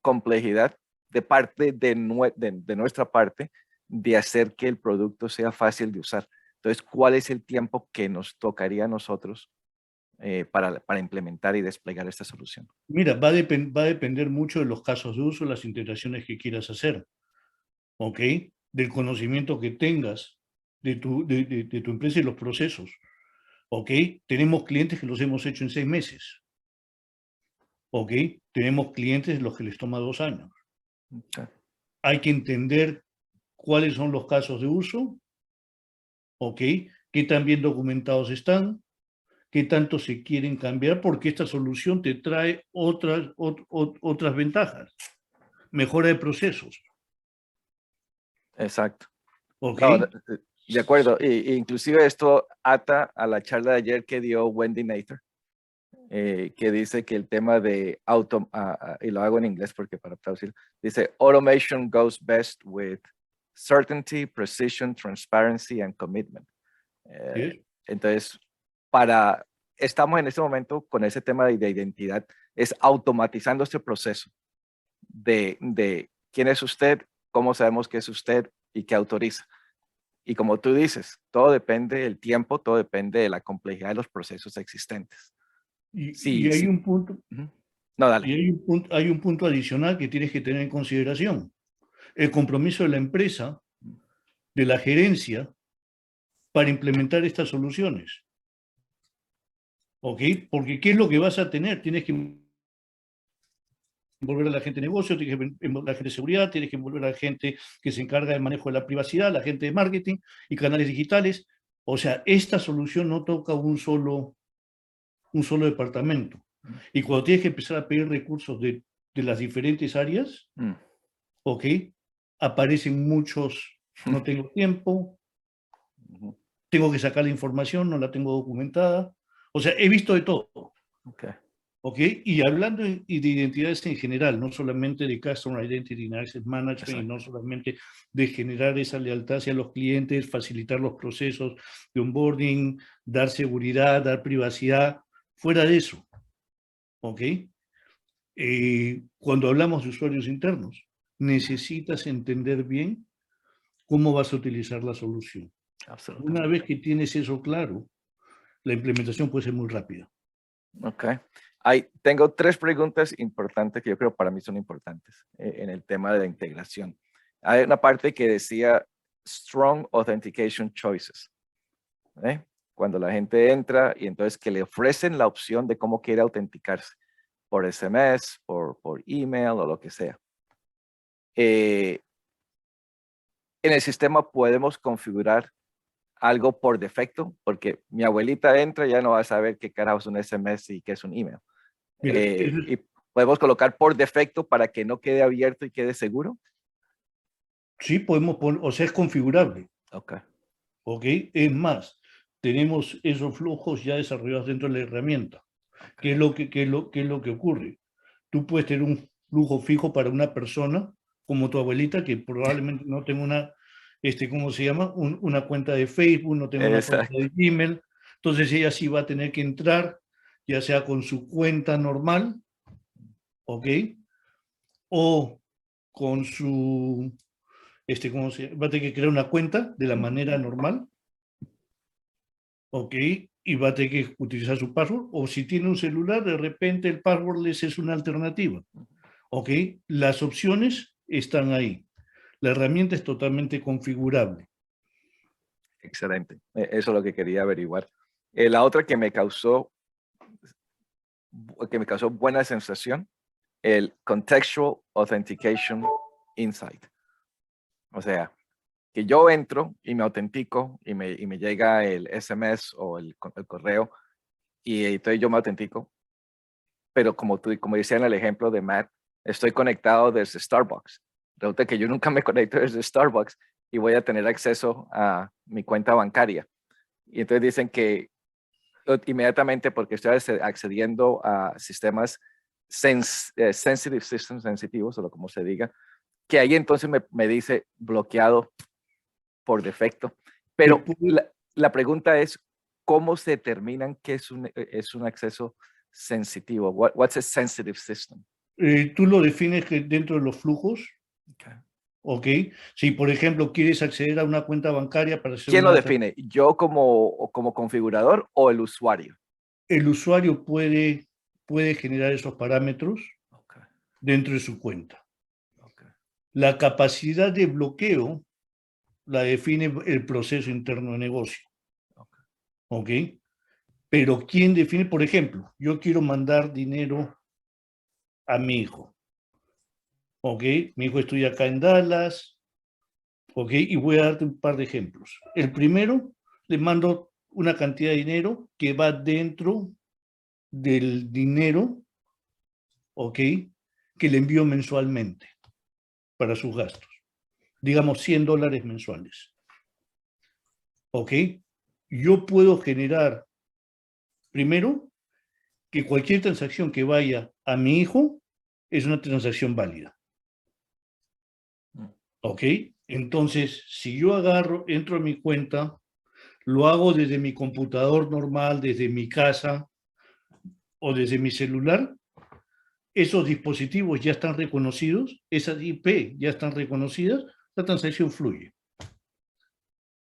complejidad de parte de nuestra parte de hacer que el producto sea fácil de usar. Entonces, ¿cuál es el tiempo que nos tocaría a nosotros para implementar y desplegar esta solución? Mira, va a depender mucho de los casos de uso, las integraciones que quieras hacer, ¿ok? Del conocimiento que tengas de tu empresa y los procesos, ¿ok? Tenemos clientes que los hemos hecho en 6 meses, ¿ok? Tenemos clientes los que les toma 2 años. Okay. Hay que entender cuáles son los casos de uso, ¿ok? Qué tan bien documentados están, qué tanto se quieren cambiar, porque esta solución te trae otras ventajas. Mejora de procesos, Exacto. ¿ok? No, de acuerdo. Inclusive esto ata a la charla de ayer que dio Wendy Nather, que dice que el tema de y lo hago en inglés porque para traducir, dice, automation goes best with certainty, precision, transparency, and commitment. ¿Sí? Entonces, estamos en este momento con ese tema de identidad, es automatizando este proceso de quién es usted, cómo sabemos que es usted y qué autoriza. Y como tú dices, todo depende del tiempo, todo depende de la complejidad de los procesos existentes. Y hay un punto, No, dale. y hay un punto adicional que tienes que tener en consideración. El compromiso de la empresa, de la gerencia, para implementar estas soluciones. ¿Ok? Porque ¿qué es lo que vas a tener? Tienes que involucrar a la gente de negocio, tienes que involucrar a la gente de seguridad, tienes que involucrar a la gente que se encarga del manejo de la privacidad, la gente de marketing y canales digitales. O sea, esta solución no toca un solo departamento. Y cuando tienes que empezar a pedir recursos de las diferentes áreas, ¿ok? Aparecen muchos, no tengo tiempo, tengo que sacar la información, no la tengo documentada. O sea, he visto de todo. Okay. ¿Ok? Y hablando de identidades en general, no solamente de Customer Identity and Access Management, Exacto. y no solamente de generar esa lealtad hacia los clientes, facilitar los procesos de onboarding, dar seguridad, dar privacidad, fuera de eso. ¿Ok? Cuando hablamos de usuarios internos, necesitas entender bien cómo vas a utilizar la solución. Una vez que tienes eso claro, la implementación puede ser muy rápida. Ok. Tengo 3 preguntas importantes que yo creo para mí son importantes en el tema de la integración. Hay una parte que decía Strong Authentication Choices. Cuando la gente entra y entonces que le ofrecen la opción de cómo quiere autenticarse, por SMS, por email o lo que sea. En el sistema podemos configurar algo por defecto, porque mi abuelita entra y ya no va a saber qué carajo es un SMS y qué es un email. Mira, Y podemos colocar por defecto para que no quede abierto y quede seguro. sí, podemos poner, o sea, es configurable. Ok. ¿Ok? Es más, tenemos esos flujos ya desarrollados dentro de la herramienta. ¿Qué es lo que ocurre? Tú puedes tener un flujo fijo para una persona, como tu abuelita, que probablemente no tenga una, ¿cómo se llama? Una cuenta de Facebook, no tenga una cuenta de Gmail. Entonces ella sí va a tener que entrar, ya sea con su cuenta normal, ¿ok? O con su, va a tener que crear una cuenta de la manera normal, ¿ok? y va a tener que utilizar su password, o si tiene un celular, de repente el passwordless es una alternativa. ¿Ok? Las opciones están ahí. La herramienta es totalmente configurable. Excelente. Eso es lo que quería averiguar. La otra que me causó buena sensación, el Contextual Authentication Insight. O sea, que yo entro y me autentico y me llega el SMS o el correo y entonces yo me autentico. Pero como decía en el ejemplo de Matt, estoy conectado desde Starbucks. Resulta que yo nunca me conecto desde Starbucks y voy a tener acceso a mi cuenta bancaria. Y entonces dicen que inmediatamente, porque estoy accediendo a sistemas sensitive systems, sensitivos, o como se diga, que ahí entonces me dice bloqueado por defecto. Pero la pregunta es, ¿cómo se determinan que es un acceso sensitivo? What's a sensitive system? Tú lo defines dentro de los flujos. Okay. ¿Ok? Si, por ejemplo, quieres acceder a una cuenta bancaria para hacer ¿Quién lo define? ¿Yo como configurador o el usuario? El usuario puede generar esos parámetros dentro de su cuenta. La capacidad de bloqueo la define el proceso interno de negocio. ¿Ok? Pero ¿quién define? Por ejemplo, yo quiero mandar dinero a mi hijo. ¿Ok? Mi hijo estudia acá en Dallas. ¿Ok? Y voy a darte un par de ejemplos. El primero, le mando una cantidad de dinero que va dentro del dinero, ¿ok?, que le envío mensualmente para sus gastos. Digamos $100 mensuales. ¿Ok? Yo puedo generar, primero, que cualquier transacción que vaya a mi hijo es una transacción válida. ¿Ok? Entonces, si yo entro a mi cuenta, lo hago desde mi computador normal, desde mi casa o desde mi celular, esos dispositivos ya están reconocidos, esas IP ya están reconocidas, la transacción fluye.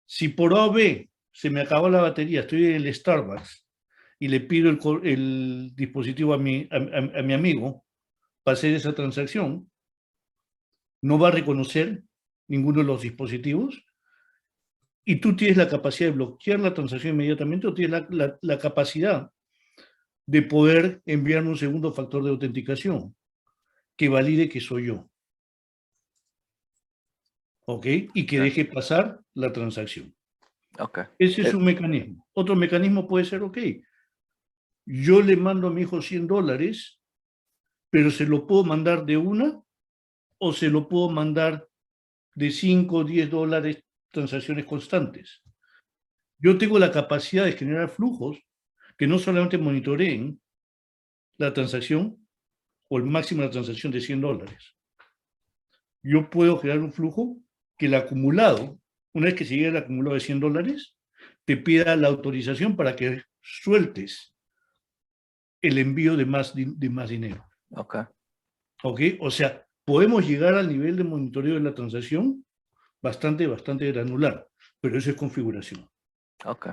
Si por A o B se me acabó la batería, estoy en el Starbucks y le pido el dispositivo a mi amigo para hacer esa transacción, no va a reconocer ninguno de los dispositivos y tú tienes la capacidad de bloquear la transacción inmediatamente o tienes la capacidad de poder enviarme un segundo factor de autenticación que valide que soy yo. ¿Ok? Y que deje pasar la transacción. Okay. Ese es un mecanismo. Otro mecanismo puede ser, ok, yo le mando a mi hijo $100, pero se lo puedo mandar de una o se lo puedo mandar de 5 o $10 transacciones constantes. Yo tengo la capacidad de generar flujos que no solamente monitoreen la transacción o el máximo de la transacción de $100. Yo puedo crear un flujo que el acumulado, una vez que se llegue al acumulado de $100, te pida la autorización para que sueltes el envío de más dinero. Okay. ¿Ok? O sea, podemos llegar al nivel de monitoreo de la transacción bastante granular, pero eso es configuración. Ok,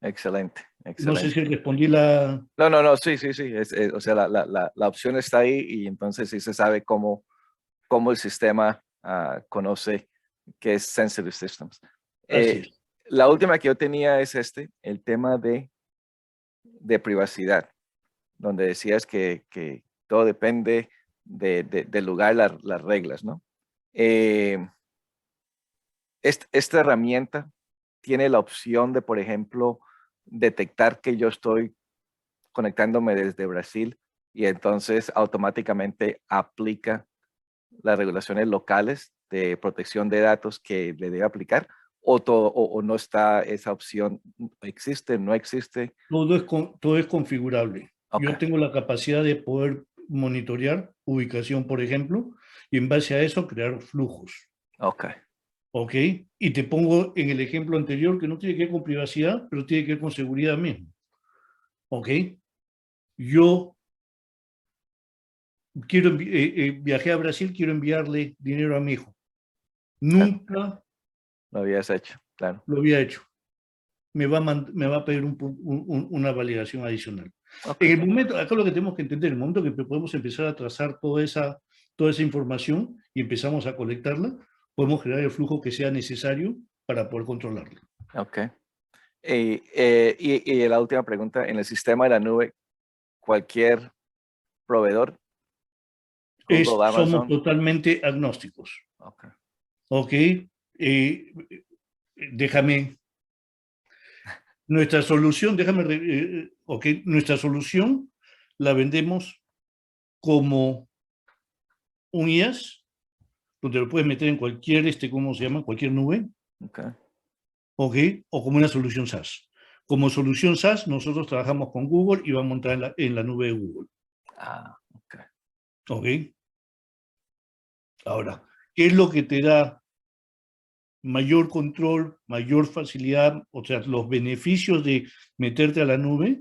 excelente, No sé excelente. si respondí la... No, sí. O sea, la opción está ahí y entonces sí se sabe cómo el sistema conoce qué es Sensitive Systems. Así es. La última que yo tenía es el tema de privacidad, donde decías que todo depende del lugar, las reglas, ¿no? Esta herramienta tiene la opción de, por ejemplo, detectar que yo estoy conectándome desde Brasil y entonces automáticamente aplica las regulaciones locales de protección de datos que le debe aplicar, o no está esa opción, existe, no existe. Todo es configurable. Okay. Yo tengo la capacidad de poder monitorear ubicación, por ejemplo, y en base a eso crear flujos. Ok. ¿Ok? Y te pongo en el ejemplo anterior que no tiene que ver con privacidad, pero tiene que ver con seguridad mismo. ¿Ok? Yo viajé a Brasil, quiero enviarle dinero a mi hijo. Nunca lo habías hecho, claro. lo había hecho. me va a pedir una validación adicional. Okay. En el momento, acá lo que tenemos que entender, en el momento que podemos empezar a trazar toda esa información y empezamos a colectarla, podemos generar el flujo que sea necesario para poder controlarlo. Ok. Y la última pregunta, en el sistema de la nube, cualquier proveedor, Google, Somos Amazon. totalmente agnósticos. Okay. Ok. Déjame. Nuestra solución, nuestra solución la vendemos como un IaaS, donde lo puedes meter en cualquier, ¿cómo se llama? Cualquier nube. Okay. Ok. O como una solución SaaS. Como solución SaaS, nosotros trabajamos con Google y va a montar en la nube de Google. Ah, ok. Ok. Ahora, ¿qué es lo que te da mayor control, mayor facilidad? O sea, los beneficios de meterte a la nube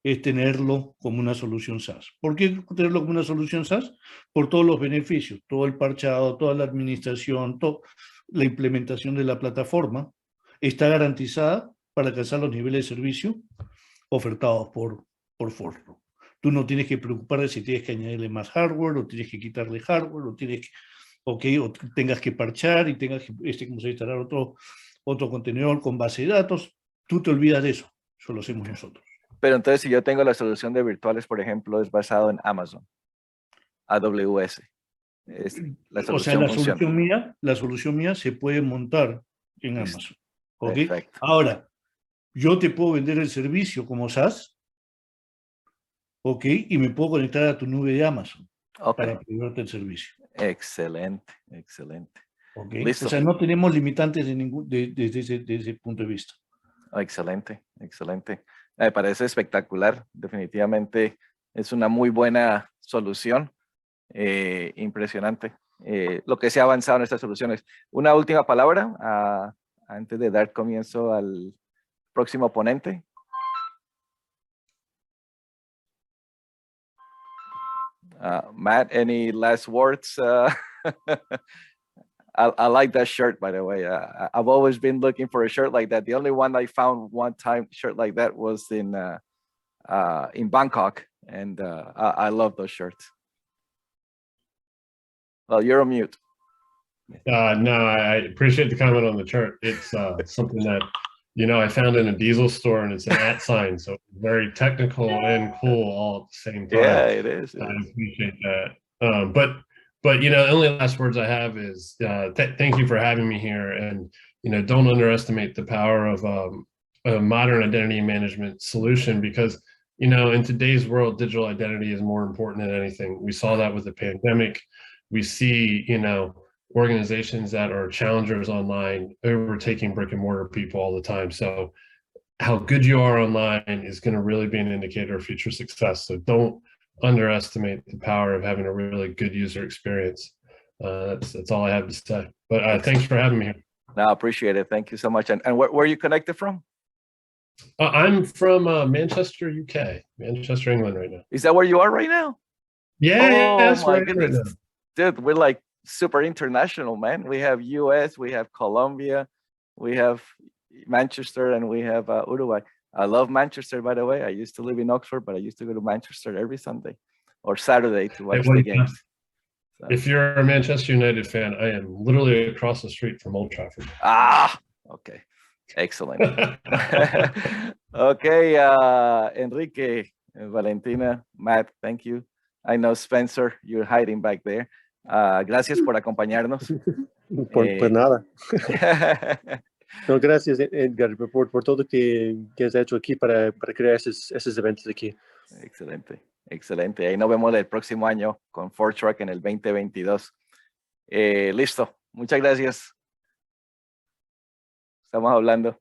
es tenerlo como una solución SaaS. ¿Por qué tenerlo como una solución SaaS? Por todos los beneficios, todo el parchado, toda la administración, la implementación de la plataforma está garantizada para alcanzar los niveles de servicio ofertados por Fortran. Tú no tienes que preocuparte si tienes que añadirle más hardware, o tienes que quitarle hardware, o tienes que, o tengas que parchar y tengas que instalar otro contenedor con base de datos. Tú te olvidas de eso. Eso lo hacemos nosotros. Pero entonces, si yo tengo la solución de virtuales, por ejemplo, es basado en Amazon, AWS. La solución funciona. La solución mía se puede montar en Listo. Amazon. ¿Ok? Perfecto. Ahora, yo te puedo vender el servicio como SaaS, ¿ok? Y me puedo conectar a tu nube de Amazon para proveerte el servicio. Excelente, excelente. ¿Ok? Listo. O sea, no tenemos limitantes desde ese punto de vista. Excelente, excelente. Me parece espectacular. Definitivamente es una muy buena solución. Impresionante. Lo que se ha avanzado en estas soluciones. Una última palabra antes de dar comienzo al próximo ponente. Matt, any last words? I like that shirt, by the way. I've always been looking for a shirt like that. The only one I found one time shirt like that was in Bangkok, and I love those shirts. Well, you're on mute. No, I appreciate the comment on the chart. It's something that, I found in a diesel store, and it's an @ sign, so it's very technical and cool all at the same time. Yeah, it is. I appreciate that. But the only last words I have is thank you for having me here, and don't underestimate the power of a modern identity management solution, because in today's world, digital identity is more important than anything. We saw that with the pandemic. We see organizations that are challengers online overtaking brick and mortar people all the time. So how good you are online is going to really be an indicator of future success. So don't underestimate the power of having a really good user experience. That's all I have to say. But thanks for having me here. No, I appreciate it. Thank you so much. And where are you connected from? I'm from Manchester, UK, Manchester, England right now. Is that where you are right now? Yeah, oh my goodness. Right now. Dude, we're like super international, man. We have US, we have Colombia, we have Manchester, and we have Uruguay. I love Manchester, by the way. I used to live in Oxford, but I used to go to Manchester every Sunday or Saturday to watch the games. So. If you're a Manchester United fan, I am literally across the street from Old Trafford. Okay. Excellent. Okay, Enrique, Valentina, Matt, thank you. I know Spencer, you're hiding back there. Gracias por acompañarnos. Pues nada. No, gracias, Edgar, por todo que has hecho aquí para crear esos eventos aquí. Excelente, excelente. Ahí nos vemos el próximo año con Fortrack en el 2022. Listo, muchas gracias. Estamos hablando.